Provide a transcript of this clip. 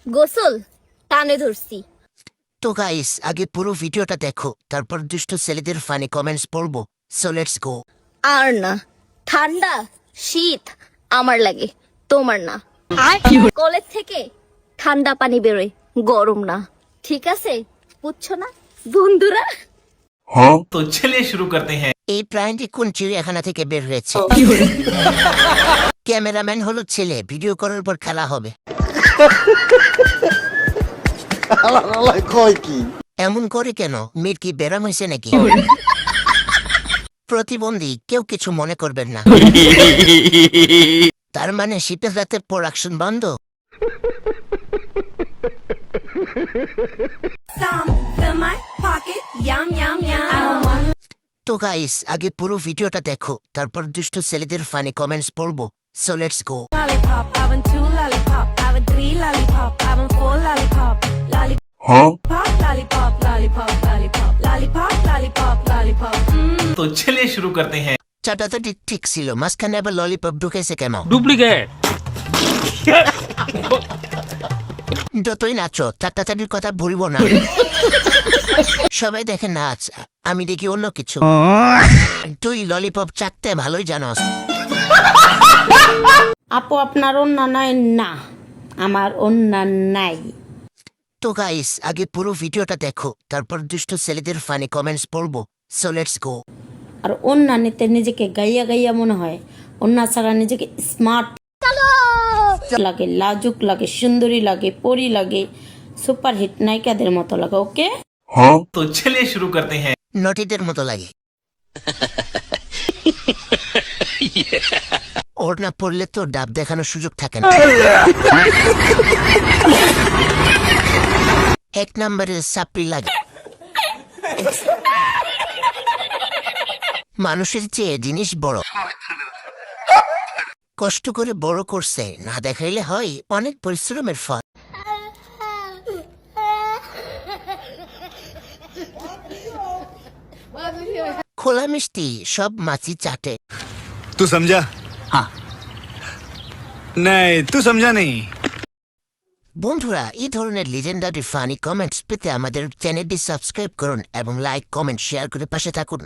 গোসল টানে ধরছি। তো গাইস আগে পুরো ভিডিওটা দেখো, তারপর দুষ্ট ছেলেদের ফানি কমেন্টস পড়বো। So let's go. আর না, ঠান্ডা শীত আমার লাগে, তোমার না। কলের থেকে ঠান্ডা পানি বেরোয়, গরম না। ঠিক আছে, বুঝছো না বন্ধুরা? तो चलिए शुरू करते हैं। এই প্রাণীটি কোন চিড়িয়াখানা থেকে বের হয়েছে? ক্যামেরাম্যান হলো ছেলে, ভিডিও করার পর খেলা হবে। কয় কি এমন করে কেন? মেয়ের কি ব্যারাম হয়েছে নাকি? প্রতিবন্ধী, কেউ কিছু মনে করবেন না। তার মানে শীতের রাতে প্রোডাকশন বন্ধ। তো গাইস আগে পুরো ভিডিওটা দেখো, তারপর দুষ্ট ছেলেদের ফানি কমেন্টস পড়বো। So let's go. Lollipop, having 2 lollipop, having 3 lollipop, having 4 lollipop, lollipop, lollipop, lollipop, lollipop, lollipop, lollipop, lollipop. तो चलिए शुरू करते हैं। চাটা তো ঠিক ছিল, মাঝখানে আবার ললিপপ ঢুকেছে কেন? ডুপ্লিকেট। যতই নাচো, চাটাচাটির কথা ভুলব না। সবাই দেখে নাচ, আমি দেখি অন্য কিছু। তুই ললিপপ চাটতে ভালোই জানস। আপু আপনার অন্যান্য নাই? না, আমার অন্যান্য নাই। তো গাইস আগে পুরো ভিডিওটা দেখো, তারপর দুষ্ট ছেলেদের ফানি কমেন্টস পড়বো। So let's go. আর অন্যান্যতে নিজেকে গাইয়া গাইয়া মনে হয়, অন্য ছাড়া নিজেকে স্মার্ট লাগে, লাজুক লাগে, সুন্দরী লাগে, পরি লাগে, সুপারহিট নায়িকাদের মতো লাগে। ওকে, तो चलिए शुरू करते हैं। নটিদের মতো লাগে। ওর না পড়লে তো ডাব দেখানোর সুযোগ থাকে না। এক নম্বরের সাপ্রি লাগে। মানুষের চেয়ে জিনিস বড়, কষ্ট করে বড় করছে, না দেখাইলে হয় অনেক পরিশ্রমের ফল। খোলা মিষ্টি সব মাছি চাটে। तू समझा? हाँ नहीं, तू समझा नहीं। বন্ধুরা, এই ধরনের লিজেন্ডারি ফানি কমেন্টস পেতে আমাদের চ্যানেলটি সাবস্ক্রাইব করুন এবং লাইক, কমেন্ট, শেয়ার করে পাশে থাকুন।